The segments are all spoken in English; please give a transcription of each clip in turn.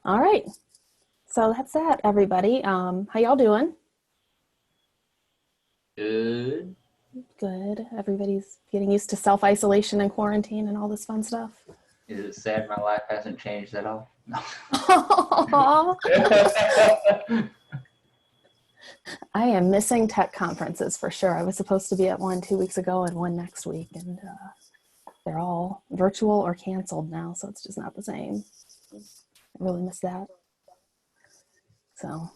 All right. So that's that, everybody. How y'all doing? Good. Good. Everybody's getting used to self-isolation and quarantine and all this fun stuff. Is it sad my life hasn't changed at all? No. I am missing tech conferences for sure. I was supposed to be at one 2 weeks ago and one next week, and they're all virtual or canceled now, so it's just not the same. I really miss that. So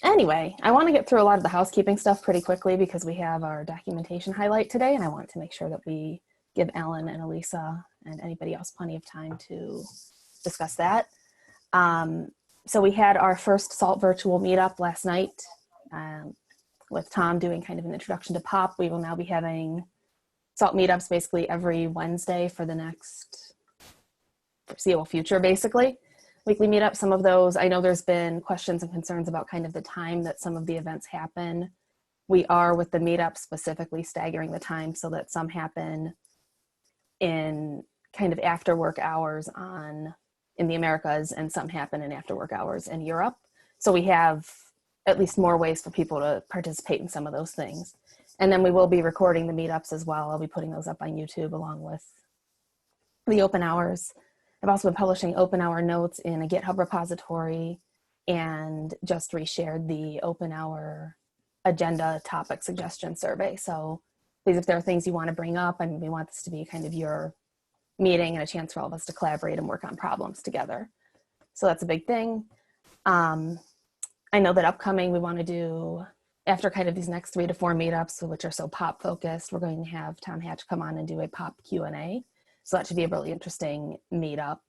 anyway, I want to get through a lot of the housekeeping stuff pretty quickly because we have our documentation highlight today, and I want to make sure that we give Ellen and Elisa and anybody else plenty of time to discuss that. Um, so we had our first SALT virtual meetup last night um, with Tom doing kind of an introduction to POP. We will now be having SALT meetups basically every Wednesday for the next foreseeable future, basically. Weekly meetup, some of those, I know there's been questions and concerns about kind of the time that some of the events happen. We are, with the meetup, specifically staggering the time so that some happen in kind of after work hours in the Americas and some happen in after work hours in Europe. So we have at least more ways for people to participate in some of those things. And then we will be recording the meetups as well. I'll be putting those up on YouTube along with the open hours. I've also been publishing open hour notes in a GitHub repository and just reshared the open hour agenda topic suggestion survey. So please, if there are things you want to bring up, and we want this to be kind of your meeting and a chance for all of us to collaborate and work on problems together. So that's a big thing. I know that upcoming we want to do, after kind of these next 3 to 4 meetups, which are so POP focused, we're going to have Tom Hatch come on and do a POP Q&A. So that should be a really interesting meetup.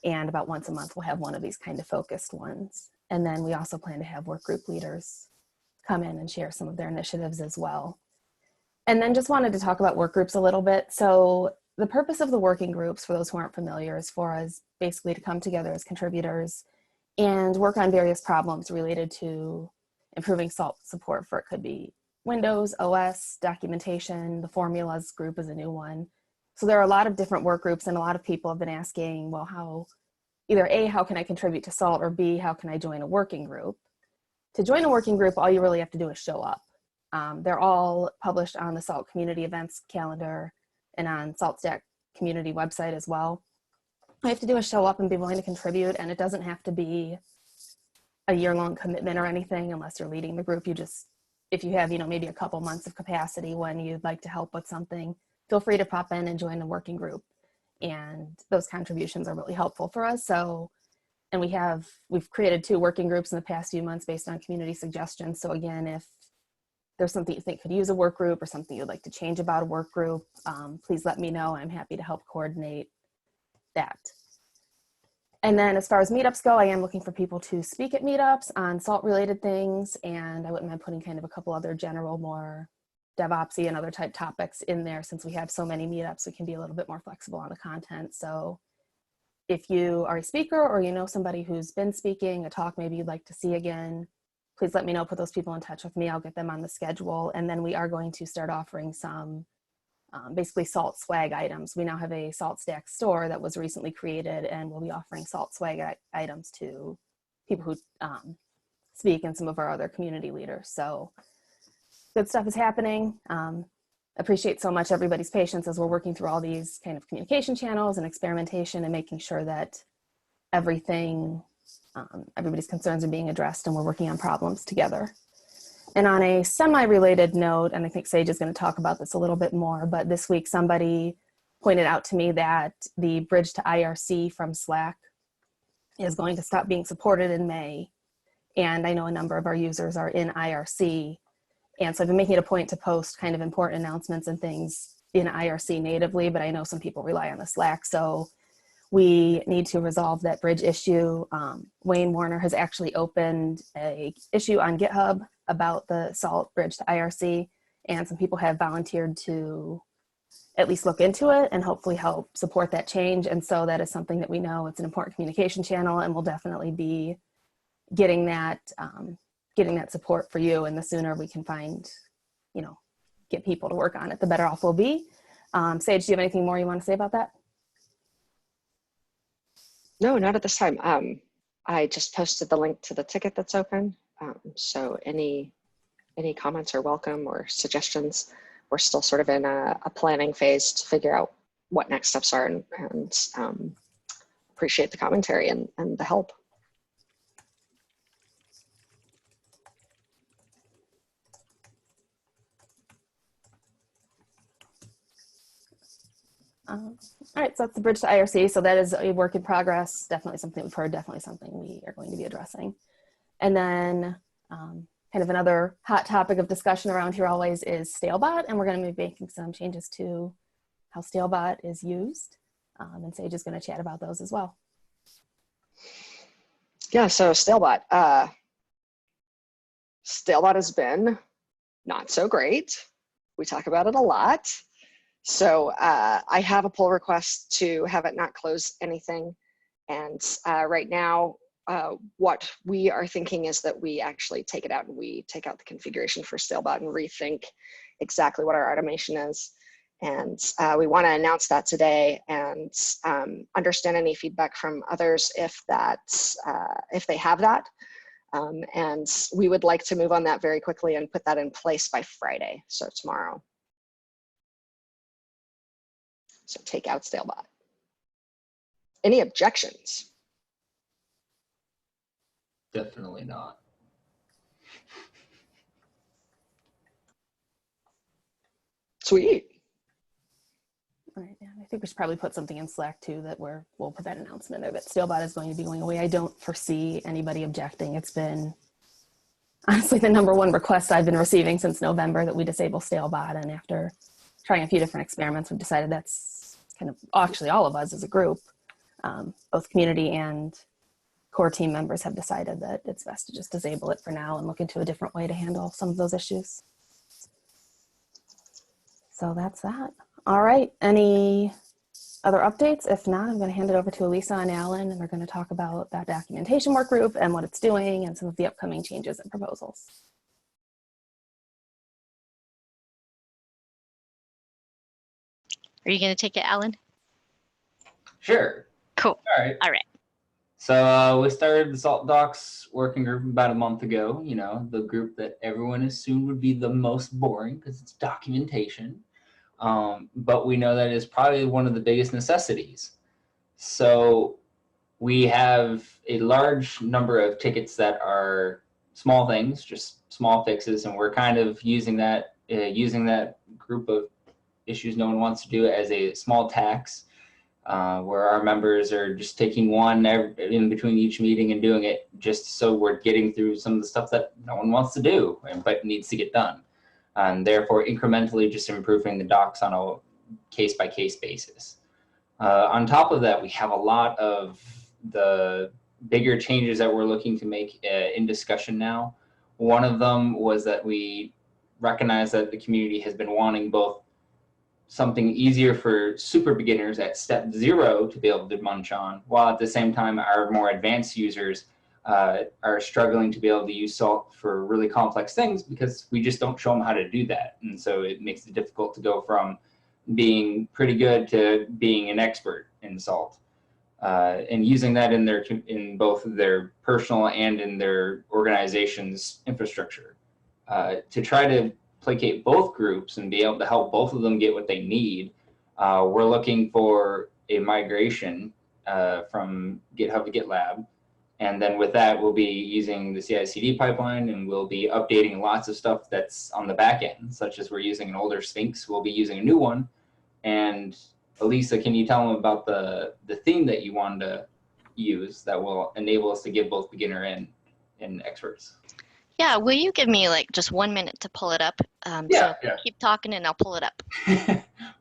And about once a month, we'll have one of these kind of focused ones. And then we also plan to have work group leaders come in and share some of their initiatives as well. And then just wanted to talk about work groups a little bit. So the purpose of the working groups, for those who aren't familiar, is for us basically to come together as contributors and work on various problems related to improving SALT support for, it could be Windows, OS, documentation. The formulas group is a new one. So there are a lot of different work groups, and a lot of people have been asking, well, either A, how can I contribute to SALT, or B, how can I join a working group? To join a working group, all you really have to do is show up. They're all published on the SALT community events calendar and on SaltStack community website as well. All you have to do is show up and be willing to contribute, and it doesn't have to be a year-long commitment or anything unless you're leading the group. You just, if you have, maybe a couple months of capacity when you'd like to help with something, feel free to pop in and join the working group. And those contributions are really helpful for us. So, and we've created 2 working groups in the past few months based on community suggestions. So again, if there's something you think could use a work group or something you'd like to change about a work group, please let me know. I'm happy to help coordinate that. And then as far as meetups go, I am looking for people to speak at meetups on SALT related things. And I wouldn't mind putting kind of a couple other general, more DevOpsy and other type topics in there. Since we have so many meetups, we can be a little bit more flexible on the content. So if you are a speaker or you know somebody who's been speaking, a talk maybe you'd like to see again, please let me know, put those people in touch with me. I'll get them on the schedule. And then we are going to start offering some basically SALT swag items. We now have a SaltStack store that was recently created, and we'll be offering SALT swag items to people who speak and some of our other community leaders. So good stuff is happening. Appreciate so much everybody's patience as we're working through all these kind of communication channels and experimentation and making sure that everybody's concerns are being addressed and we're working on problems together. And on a semi-related note, and I think Sage is going to talk about this a little bit more, but this week somebody pointed out to me that the bridge to IRC from Slack is going to stop being supported in May. And I know a number of our users are in IRC. And so I've been making it a point to post kind of important announcements and things in IRC natively, but I know some people rely on the Slack. So we need to resolve that bridge issue. Wayne Warner has actually opened a issue on GitHub about the SALT bridge to IRC, and some people have volunteered to at least look into it and hopefully help support that change. And so that is something that we know it's an important communication channel, and we'll definitely be getting that support for you. And the sooner we can get people to work on it, the better off we'll be. Sage, do you have anything more you want to say about that? No, not at this time. I just posted the link to the ticket that's open. So any comments are welcome or suggestions. We're still sort of in a planning phase to figure out what next steps are, and appreciate the commentary and the help. All right, so that's the bridge to IRC. So that is a work in progress. Definitely something we've heard, definitely something we are going to be addressing. And then kind of another hot topic of discussion around here always is Stalebot, and we're going to be making some changes to how Stalebot is used. And Sage is going to chat about those as well. Yeah, so Stalebot. Stalebot has been not so great. We talk about it a lot. So I have a pull request to have it not close anything. And right now, what we are thinking is that we actually take it out and we take out the configuration for Stalebot and rethink exactly what our automation is. And we want to announce that today and understand any feedback from others if they have that. And we would like to move on that very quickly and put that in place by Friday, so tomorrow. So take out Stalebot. Any objections? Definitely not. Sweet. All right, yeah, I think we should probably put something in Slack too that we'll put that announcement there that Stalebot is going to be going away. I don't foresee anybody objecting. It's been honestly the #1 request I've been receiving since November that we disable Stalebot, and after trying a few different experiments, we've decided that's kind of actually all of us as a group, both community and core team members have decided that it's best to just disable it for now and look into a different way to handle some of those issues. So that's that. All right, any other updates? If not, I'm going to hand it over to Elisa and Alan, and they're going to talk about that documentation work group and what it's doing and some of the upcoming changes and proposals. Are you going to take it, Alan? Sure. Cool. All right. So we started the Salt Docs working group about a month ago. You know, the group that everyone assumed would be the most boring because it's documentation. But we know that it's probably one of the biggest necessities. So we have a large number of tickets that are small things, just small fixes, and we're kind of using that group of issues no one wants to do as a small tax, where our members are just taking one in between each meeting and doing it just so we're getting through some of the stuff that no one wants to do but needs to get done. And therefore incrementally just improving the docs on a case-by-case basis. On top of that, we have a lot of the bigger changes that we're looking to make in discussion now. One of them was that we recognize that the community has been wanting both something easier for super beginners at step 0 to be able to munch on, while at the same time our more advanced users are struggling to be able to use Salt for really complex things because we just don't show them how to do that. And so it makes it difficult to go from being pretty good to being an expert in Salt. And using that in both their personal and in their organization's infrastructure. To try to placate both groups and be able to help both of them get what they need, we're looking for a migration from GitHub to GitLab. And then with that, we'll be using the CI/CD pipeline, and we'll be updating lots of stuff that's on the back end, such as we're using an older Sphinx. We'll be using a new one. And Elisa, can you tell them about the theme that you wanted to use that will enable us to give both beginner and experts? Yeah, will you give me like just 1 minute to pull it up? Yeah. Keep talking and I'll pull it up.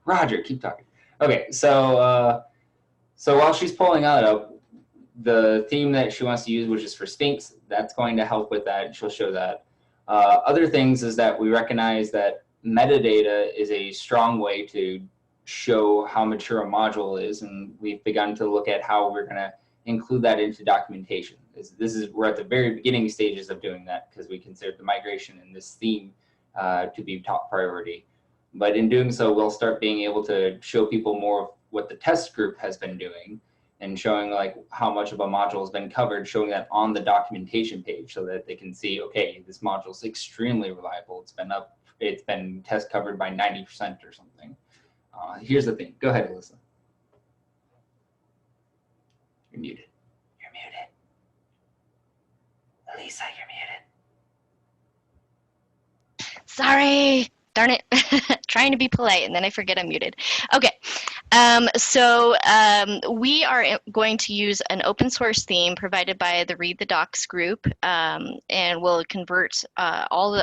Roger, keep talking. Okay, so while she's pulling that up, the theme that she wants to use, which is for Sphinx, that's going to help with that. She'll show that. Other things is that we recognize that metadata is a strong way to show how mature a module is, and we've begun to look at how we're going to include that into documentation. We're at the very beginning stages of doing that because we consider the migration and this theme to be top priority. But in doing so, we'll start being able to show people more of what the test group has been doing and showing like how much of a module has been covered, showing that on the documentation page so that they can see, okay, this module is extremely reliable. It's been test covered by 90% or something. Here's the thing. Go ahead, Alyssa. You're muted. You're muted. Elisa, you're muted. Sorry, darn it. Trying to be polite and then I forget I'm muted. Okay, we are going to use an open source theme provided by the Read the Docs group, and we'll convert all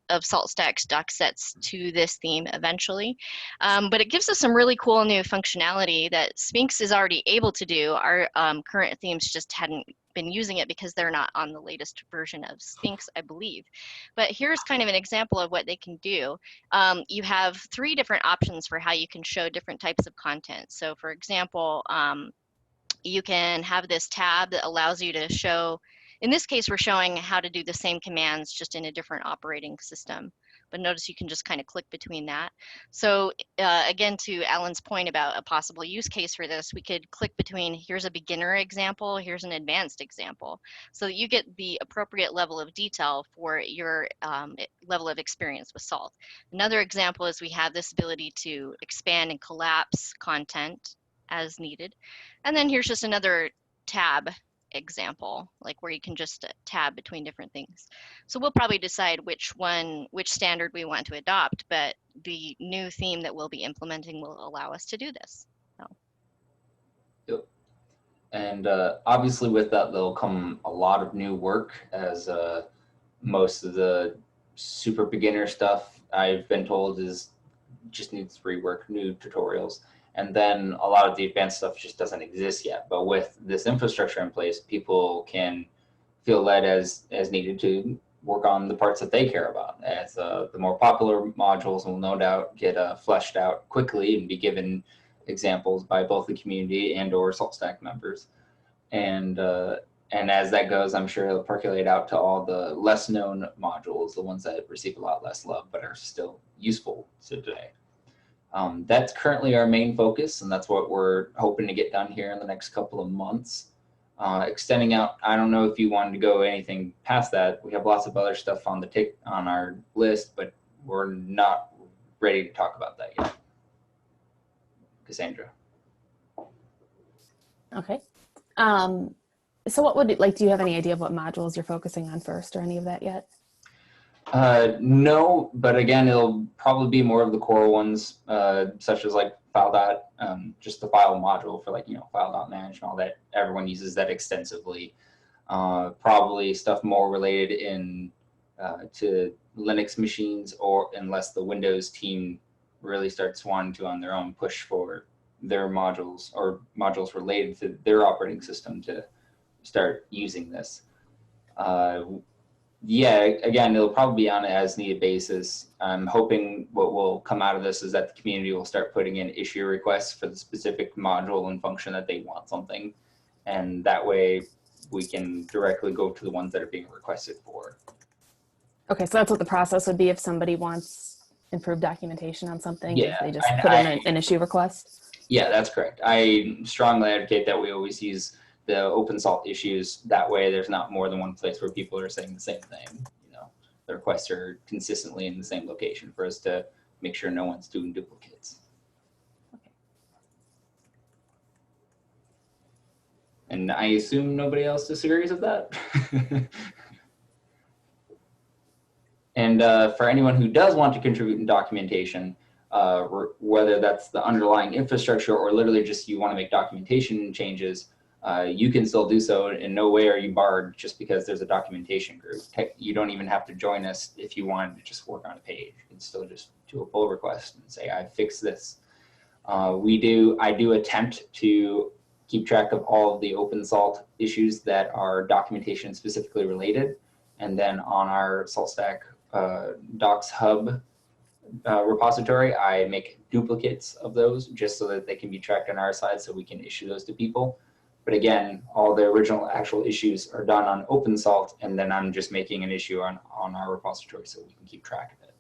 of SaltStack's doc sets to this theme eventually. But it gives us some really cool new functionality that Sphinx is already able to do. Our current themes just hadn't been using it because they're not on the latest version of Sphinx, I believe. But here's kind of an example of what they can do. You have 3 different options for how you can show different types of content. So for example, you can have this tab that allows you to show, in this case, we're showing how to do the same commands just in a different operating system. But notice you can just kind of click between that. So again, to Alan's point about a possible use case for this, we could click between, here's a beginner example, here's an advanced example, so that you get the appropriate level of detail for your level of experience with Salt. Another example is we have this ability to expand and collapse content as needed. And then here's just another tab example, like where you can just tab between different things. So we'll probably decide which standard we want to adopt, but the new theme that we'll be implementing will allow us to do this. So. Yep. And obviously with that, there'll come a lot of new work, as most of the super beginner stuff I've been told just needs rework, new tutorials. And then a lot of the advanced stuff just doesn't exist yet. But with this infrastructure in place, people can feel led as needed to work on the parts that they care about. As the more popular modules will no doubt get fleshed out quickly and be given examples by both the community and or SaltStack members. And as that goes, I'm sure it'll percolate out to all the less known modules, the ones that receive a lot less love but are still useful today. That's currently our main focus, and that's what we're hoping to get done here in the next couple of months. Extending out, I don't know if you wanted to go anything past that. We have lots of other stuff on our list, but we're not ready to talk about that yet. Cassandra. Okay. So what would do you have any idea of what modules you're focusing on first or any of that yet? No, but again, it'll probably be more of the core ones, such as like file just the file module for like, file.manage and all that. Everyone uses that extensively. Probably stuff more related to Linux machines, or unless the Windows team really starts wanting to on their own push for their modules or modules related to their operating system to start using this. Yeah, again, it'll probably be on an as-needed basis. I'm hoping what will come out of this is that the community will start putting in issue requests for the specific module and function that they want something. And that way we can directly go to the ones that are being requested for. Okay, so that's what the process would be if somebody wants improved documentation on something. Yeah, they just put in an issue request. Yeah, that's correct. I strongly advocate that we always use the open salt issues. That way there's not more than one place where people are saying the same thing. The requests are consistently in the same location for us to make sure no one's doing duplicates. Okay. And I assume nobody else disagrees with that. And for anyone who does want to contribute in documentation, whether that's the underlying infrastructure or literally just you want to make documentation changes, you can still do so. In no way are you barred just because there's a documentation group. You don't even have to join us if you wanted to just work on a page. You can still just do a pull request and say, I fixed this. I do attempt to keep track of all of the open salt issues that are documentation specifically related. And then on our SaltStack Docs Hub repository, I make duplicates of those just so that they can be tracked on our side so we can issue those to people. But again, all the original actual issues are done on OpenSalt, and then I'm just making an issue on our repository so we can keep track of it.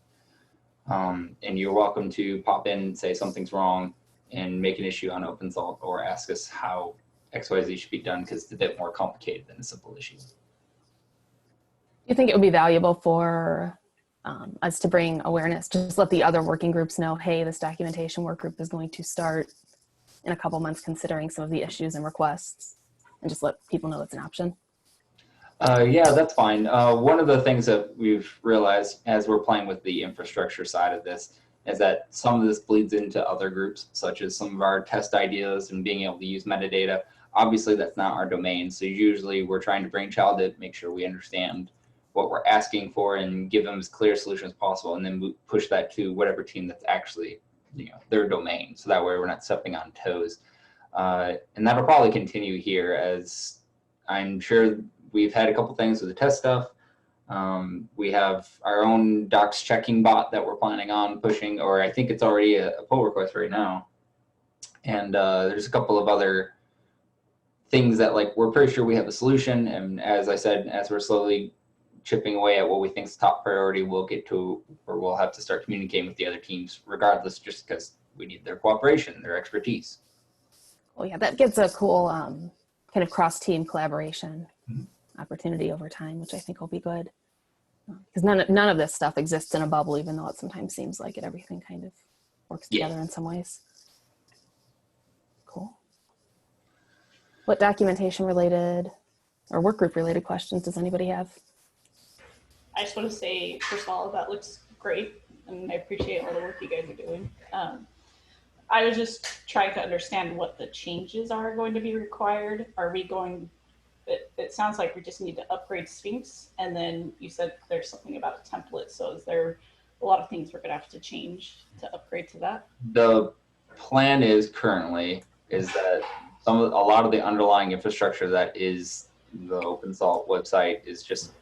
And you're welcome to pop in and say something's wrong and make an issue on OpenSalt, or ask us how XYZ should be done because it's a bit more complicated than a simple issue. Do you think it would be valuable for us to bring awareness, just let the other working groups know, hey, this documentation work group is going to start in a couple months considering some of the issues and requests, and just let people know it's an option? Yeah, that's fine. One of the things that we've realized as we're playing with the infrastructure side of this is that some of this bleeds into other groups, such as some of our test ideas and being able to use metadata. Obviously, that's not our domain. So usually we're trying to brainchild it, make sure we understand what we're asking for and give them as clear a solution as possible, and then push that to whatever team that's actually, their domain. So that way we're not stepping on toes. And that'll probably continue here, as I'm sure we've had a couple things with the test stuff. We have our own docs checking bot that we're planning on pushing, or I think it's already a pull request right now. And there's a couple of other things that we're pretty sure we have a solution. And as I said, as we're slowly chipping away at what we think is top priority, we'll get to, or we'll have to start communicating with the other teams regardless, just because we need their cooperation, their expertise. Well, yeah, that gives a cool kind of cross-team collaboration opportunity over time, which I think will be good. Because none of this stuff exists in a bubble, even though it sometimes seems like it. Everything kind of works together in some ways. Cool. What documentation related or work group related questions does anybody have? I just want to say, first of all, that looks great, and I appreciate all the work you guys are doing. I was just trying to understand what the changes are going to be required. Are we going, it sounds like we just need to upgrade Sphinx, and then you said there's something about a template. So is there a lot of things we're going to have to change to upgrade to that? The plan is currently that a lot of the underlying infrastructure that is the OpenSalt website is just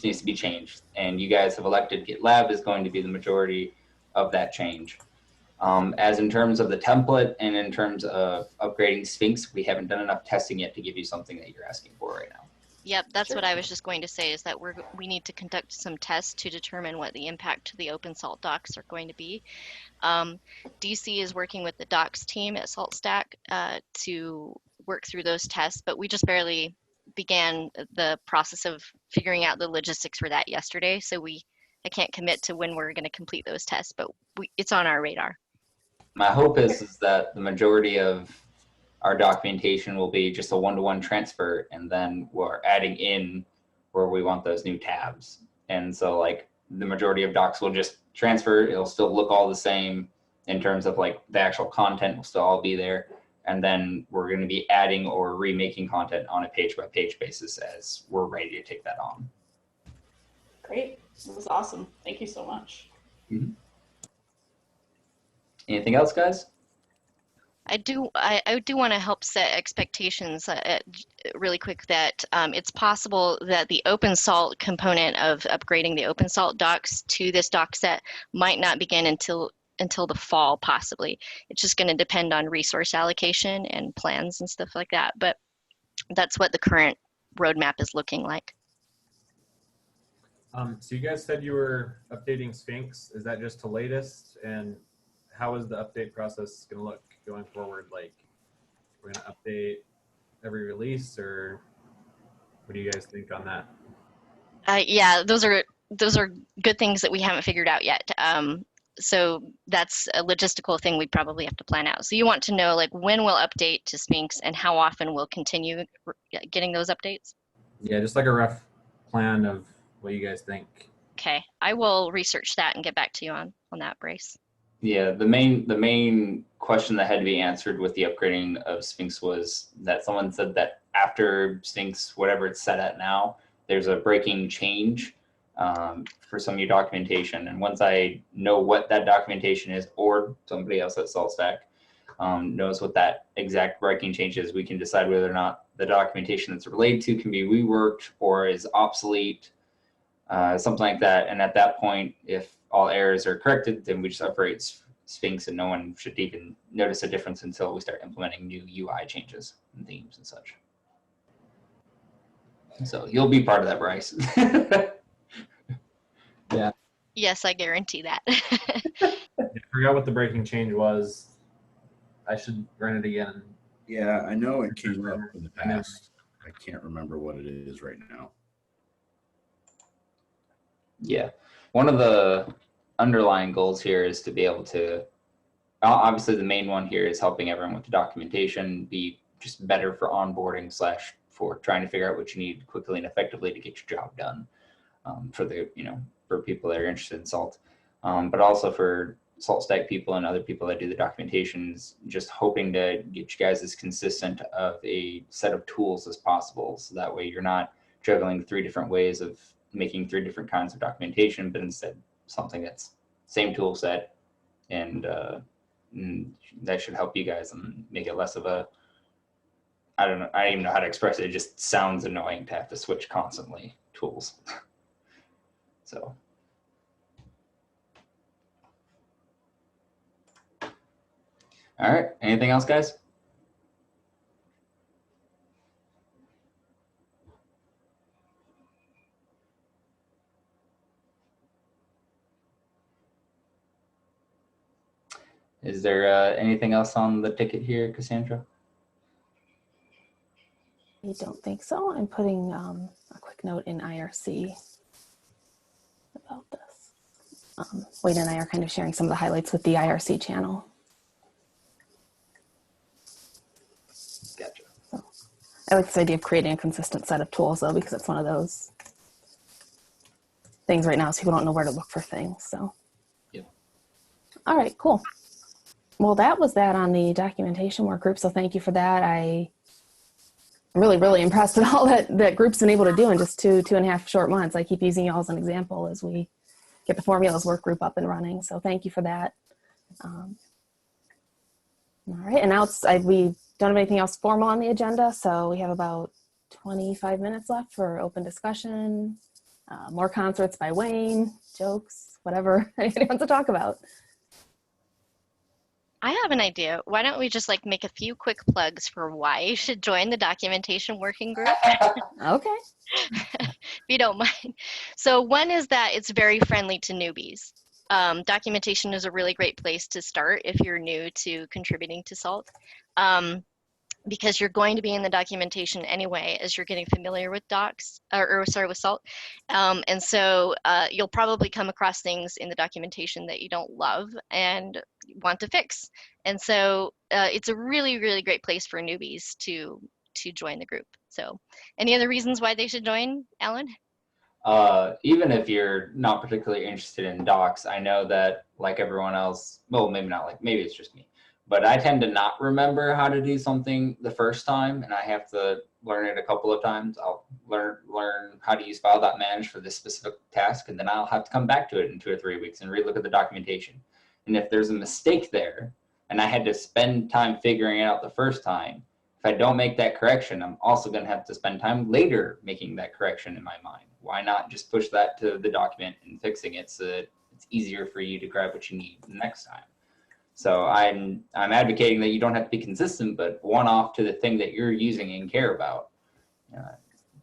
needs to be changed. And you guys have elected GitLab is going to be the majority of that change. As in terms of the template and in terms of upgrading Sphinx, we haven't done enough testing yet to give you something that you're asking for right now. Yep, that's what I was just going to say, is that we need to conduct some tests to determine what the impact to the OpenSalt docs are going to be. DC is working with the docs team at SaltStack to work through those tests, but we just barely began the process of figuring out the logistics for that yesterday. So I can't commit to when we're going to complete those tests, but it's on our radar. My hope is that the majority of our documentation will be just a one-to-one transfer, and then we're adding in where we want those new tabs. And so the majority of docs will just transfer. It'll still look all the same in terms of the actual content will still all be there. And then we're going to be adding or remaking content on a page-by-page basis as we're ready to take that on. Great. It was awesome. Thank you so much. Mm-hmm. Anything else, guys? I do want to help set expectations really quick that it's possible that the OpenSalt component of upgrading the OpenSalt docs to this doc set might not begin until the fall, possibly. It's just going to depend on resource allocation and plans and stuff like that. But that's what the current roadmap is looking like. So you guys said you were updating Sphinx. Is that just the latest? And how is the update process going to look going forward? We're going to update every release, or what do you guys think on that? Yeah, those are good things that we haven't figured out yet. So that's a logistical thing we probably have to plan out. So you want to know when we'll update to Sphinx and how often we'll continue getting those updates? Yeah, just a rough plan of what you guys think. Okay, I will research that and get back to you on that, Brace. Yeah, the main question that had to be answered with the upgrading of Sphinx was that someone said that after Sphinx, whatever it's set at now, there's a breaking change for some of your documentation. And once I know what that documentation is, or somebody else at SaltStack knows what that exact breaking change is, we can decide whether or not the documentation that's related to can be reworked or is obsolete, something like that. And at that point, if all errors are corrected, then we just upgrade Sphinx, and no one should even notice a difference until we start implementing new UI changes and themes and such. So you'll be part of that, Bryce. Yeah. Yes, I guarantee that. I forgot what the breaking change was. I should run it again and Yeah, I know it came up in the And then- past. I can't remember what it is right now. Yeah. One of the underlying goals here is to be able to, obviously the main one here is helping everyone with the documentation be just better for onboarding / for trying to figure out what you need quickly and effectively to get your job done, for the, for people that are interested in SALT, but also for SALT Stack people and other people that do the documentations, just hoping to get you guys as consistent of a set of tools as possible. So that way you're not juggling 3 different ways of making 3 different kinds of documentation, but instead something that's same tool set, and that should help you guys and make it less of a, I don't even know how to express it. It just sounds annoying to have to switch constantly tools. So. All right, anything else, guys? Is there anything else on the ticket here, Cassandra? I don't think so. I'm putting a quick note in IRC about this. Wade and I are kind of sharing some of the highlights with the IRC channel. Gotcha. So, I like this idea of creating a consistent set of tools, though, because it's one of those things right now is people don't know where to look for things. So, Yep. All right, cool. Well, that was that on the documentation work group. So thank you for that. I'm really impressed with all that group's been able to do in just 2.5 short months. I keep using y'all as an example as we get the formulas work group up and running. So thank you for that. All right, and now we don't have anything else formal on the agenda. So we have about 25 minutes left for open discussion, more concerts by Wayne, jokes, whatever anybody wants to talk about. I have an idea. Why don't we just make a few quick plugs for why you should join the documentation working group? Okay. If you don't mind. So one is that it's very friendly to newbies. Documentation is a really great place to start if you're new to contributing to SALT. Because you're going to be in the documentation anyway as you're getting familiar with docs, with SALT. And so you'll probably come across things in the documentation that you don't love and want to fix. And so it's a really great place for newbies to join the group. So any other reasons why they should join, Alan? Even if you're not particularly interested in docs, I know that like everyone else, well, maybe not maybe it's just me, but I tend to not remember how to do something the first time, and I have to learn it a couple of times. I'll learn how to use file.manage for this specific task, and then I'll have to come back to it in 2 or 3 weeks and relook at the documentation. And if there's a mistake there, and I had to spend time figuring it out the first time, if I don't make that correction, I'm also going to have to spend time later making that correction in my mind. Why not just push that to the document and fixing it so that it's easier for you to grab what you need the next time? So I'm advocating that you don't have to be consistent, but one off to the thing that you're using and care about.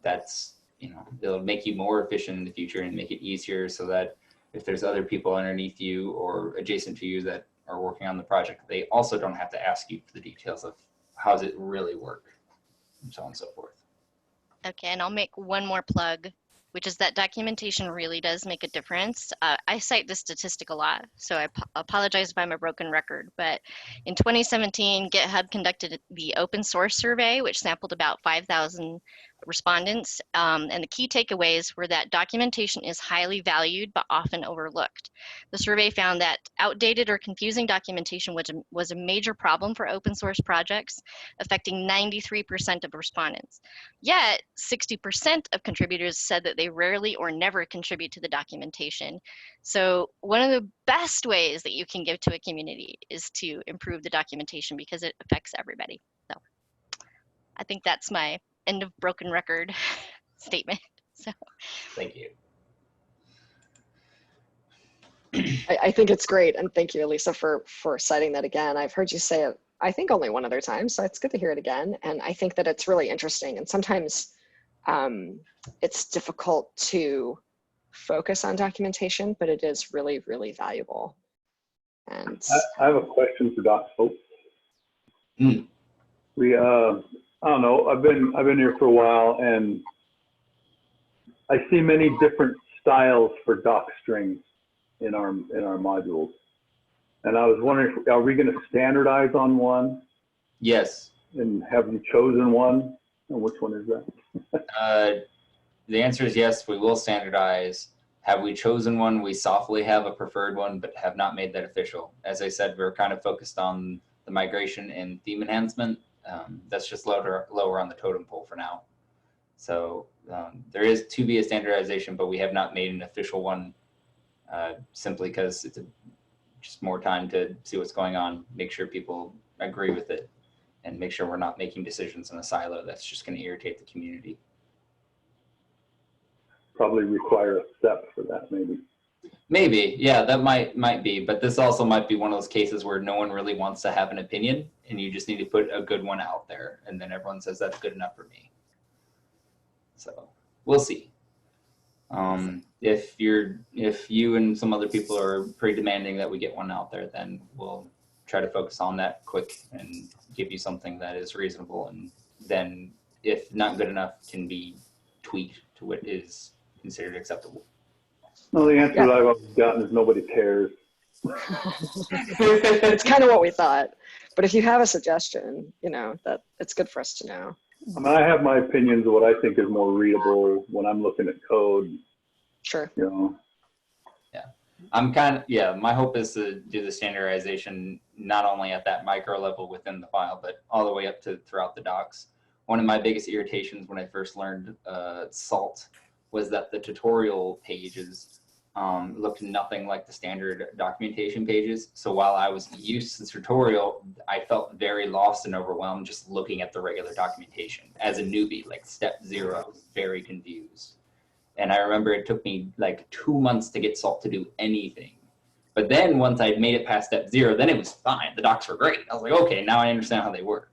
That's, it'll make you more efficient in the future and make it easier so that if there's other people underneath you or adjacent to you that are working on the project, they also don't have to ask you for the details of how does it really work, and so on and so forth. Okay, and I'll make one more plug, which is that documentation really does make a difference. I cite this statistic a lot, so I apologize if I'm a broken record, but in 2017, GitHub conducted the open source survey, which sampled about 5,000 respondents, and the key takeaways were that documentation is highly valued but often overlooked. The survey found that outdated or confusing documentation was a major problem for open source projects, affecting 93% of respondents. Yet, 60% of contributors said that they rarely or never contribute to the documentation. So one of the best ways that you can give to a community is to improve the documentation because it affects everybody. So I think that's my end of broken record statement. So Thank you. I think it's great, and thank you, Elisa, for citing that again. I've heard you say it, I think, only one other time, so it's good to hear it again. And I think that it's really interesting, and sometimes it's difficult to focus on documentation, but it is really really valuable. And I have a question for Doc Hope. I don't know. I've been here for a while, and I see many different styles for doc strings in our modules. And I was wondering, are we going to standardize on one? Yes. And have you chosen one? And which one is that? The answer is yes, we will standardize. Have we chosen one? We softly have a preferred one, but have not made that official. As I said, we're kind of focused on the migration and theme enhancement. That's just lower on the totem pole for now. So there is to be a standardization, but we have not made an official one simply because it's just more time to see what's going on, make sure people agree with it, and make sure we're not making decisions in a silo that's just going to irritate the community. Probably require a step for that, maybe. Maybe, yeah, that might be, but this also might be one of those cases where no one really wants to have an opinion, and you just need to put a good one out there, and then everyone says that's good enough for me. So we'll see. If you and some other people are pretty demanding that we get one out there, then we'll try to focus on that quick and give you something that is reasonable, and then if not good enough, can be tweaked to what is considered acceptable. No, the answer that I've always gotten is nobody cares. It's kind of what we thought. But if you have a suggestion, that it's good for us to know. I mean, I have my opinions of what I think is more readable when I'm looking at code. Sure. Yeah, my hope is to do the standardization not only at that micro level within the file, but all the way up to throughout the docs. One of my biggest irritations when I first learned SALT was that the tutorial pages looked nothing like the standard documentation pages. So while I was used to the tutorial, I felt very lost and overwhelmed just looking at the regular documentation. As a newbie, like step 0, I was very confused. And I remember it took me like 2 months to get SALT to do anything. But then once I'd made it past step 0, then it was fine. The docs were great. I was like, okay, now I understand how they work.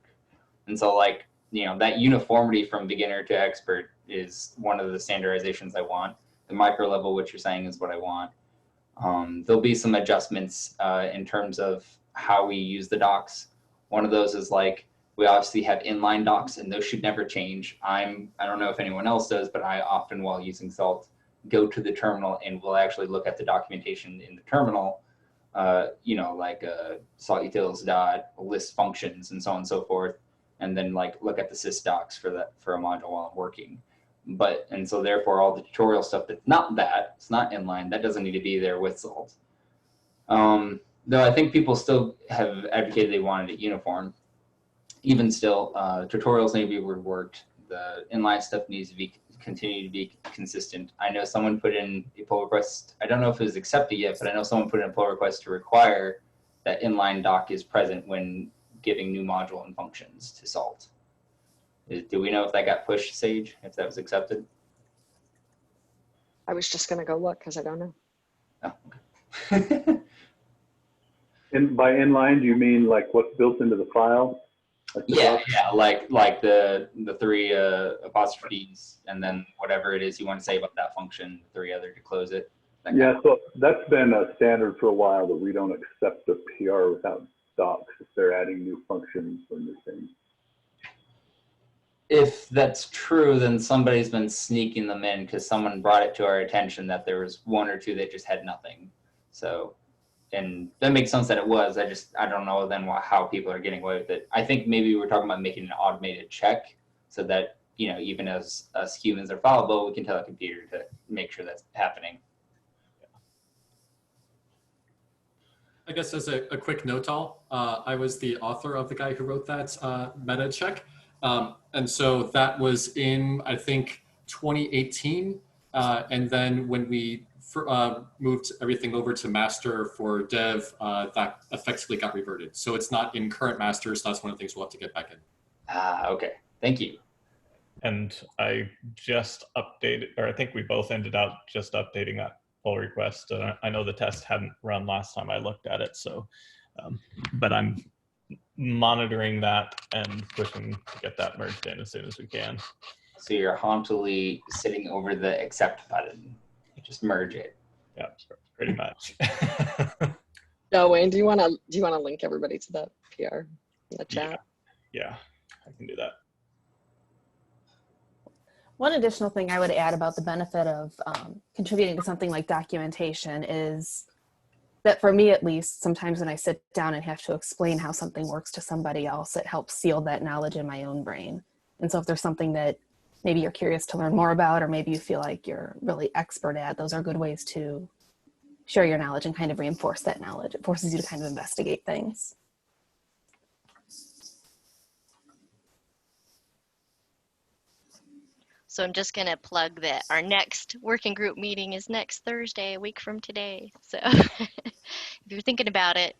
And so like, that uniformity from beginner to expert is one of the standardizations I want. The micro level, what you're saying, is what I want. There'll be some adjustments in terms of how we use the docs. One of those is like, we obviously have inline docs, and those should never change. I don't know if anyone else does, but I often, while using SALT, go to the terminal and will actually look at the documentation in the terminal, like SALT utils dot list functions and so on and so forth, and then like look at the sys docs for a module while I'm working. And so therefore all the tutorial stuff that's not that, it's not inline, that doesn't need to be there with SALT. Though I think people still have advocated they wanted it uniform. Even still, tutorials need to be reworked. The inline stuff needs to continue to be consistent. I know someone put in a pull request, I don't know if it was accepted yet, but I know someone put in a pull request to require that inline doc is present when giving new module and functions to SALT. Do we know if that got pushed, Sage, if that was accepted? I was just going to go look because I don't know. Oh, okay. And by inline, do you mean like what's built into the file? Like yeah, like the 3 apostrophes, and then whatever it is you want to say about that function, 3 other to close it. Yeah, so that's been a standard for a while, that we don't accept the PR without docs if they're adding new functions or new things. If that's true, then somebody's been sneaking them in because someone brought it to our attention that there was 1 or 2 that just had nothing. So, and that makes sense that it was. I don't know then how people are getting away with it. I think maybe we're talking about making an automated check so that, even as us humans are fallible, we can tell a computer to make sure that's happening. I guess as a quick note, I was the author of the guy who wrote that meta check. And so that was in, I think, 2018. And then when we moved everything over to master for dev, that effectively got reverted. So it's not in current master, so that's one of the things we'll have to get back in. Okay, thank you. And I just updated, or I think we both ended up just updating that pull request. I know the test hadn't run last time I looked at it, so, but I'm monitoring that and pushing to get that merged in as soon as we can. So you're hauntily sitting over the accept button. Just merge it. Yeah, pretty much. No, Wayne, do you want to link everybody to that PR in the chat? Yeah. I can do that. One additional thing I would add about the benefit of contributing to something like documentation is that, for me at least, sometimes when I sit down and have to explain how something works to somebody else, it helps seal that knowledge in my own brain. And so if there's something that maybe you're curious to learn more about, or maybe you feel like you're really expert at, those are good ways to share your knowledge and kind of reinforce that knowledge. It forces you to kind of investigate things. So I'm just going to plug that our next working group meeting is next Thursday, a week from today. So if you're thinking about it,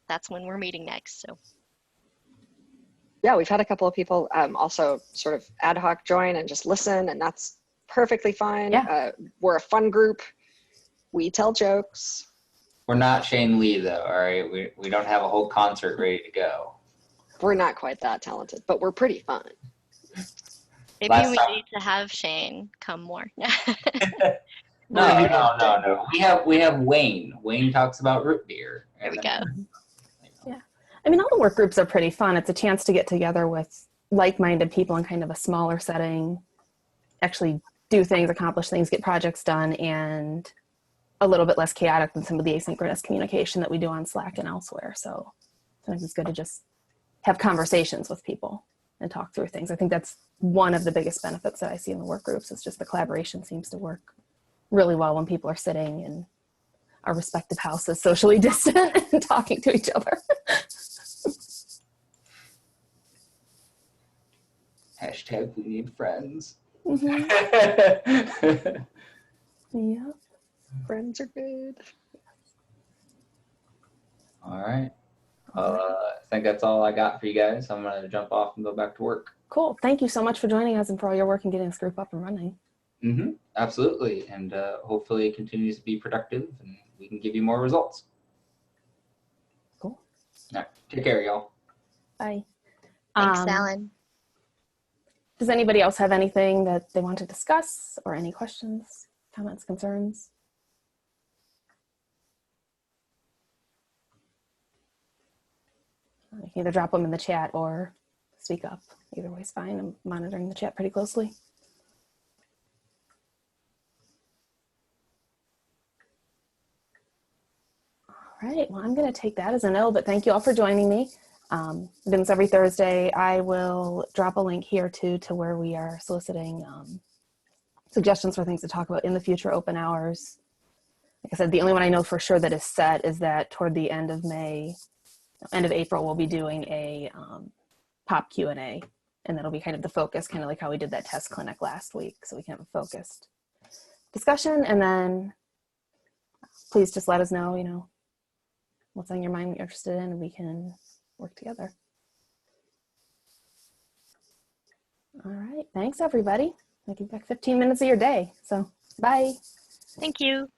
that's when we're meeting next. So Yeah, we've had a couple of people also sort of ad hoc join and just listen, and that's perfectly fine. Yeah. We're a fun group. We tell jokes. We're not Shane Lee though, all right? We don't have a whole concert ready to go. We're not quite that talented, but we're pretty fun. maybe Last we time- need to have Shane come more. No. We have Wayne. Wayne talks about root beer. There we And go. then- I mean, all the work groups are pretty fun. It's a chance to get together with like-minded people in kind of a smaller setting, actually do things, accomplish things, get projects done, and a little bit less chaotic than some of the asynchronous communication that we do on Slack and elsewhere. So sometimes it's good to just have conversations with people and talk through things. I think that's one of the biggest benefits that I see in the work groups. Is just the collaboration seems to work really well when people are sitting in our respective houses, socially distant, and talking to each other. Hashtag we need friends. Mhm. Yeah. Friends are good. All right. I think that's all I got for you guys. I'm going to jump off and go back to work. Cool. Thank you so much for joining us and for all your work in getting this group up and running. Mm-hmm. Absolutely. And hopefully it continues to be productive and we can give you more results. Cool. All right. Take care, y'all. Bye. Thanks, Alan. Does anybody else have anything that they want to discuss, or any questions, comments, concerns? You can either drop them in the chat or speak up. Either way is fine. I'm monitoring the chat pretty closely. All right, well, I'm going to take that as a no, but thank you all for joining me. I do this every Thursday. I will drop a link here too to where we are soliciting suggestions for things to talk about in the future open hours. Like I said, the only one I know for sure that is set is that toward the end of April, we'll be doing a pop Q&A, and that'll be kind of the focus, kind of like how we did that test clinic last week. So we can have a focused discussion, and then please just let us know, you know, what's on your mind, what you're interested in, and we can work together. All right, thanks everybody. I'll give you back 15 minutes of your day. So bye. Thank you.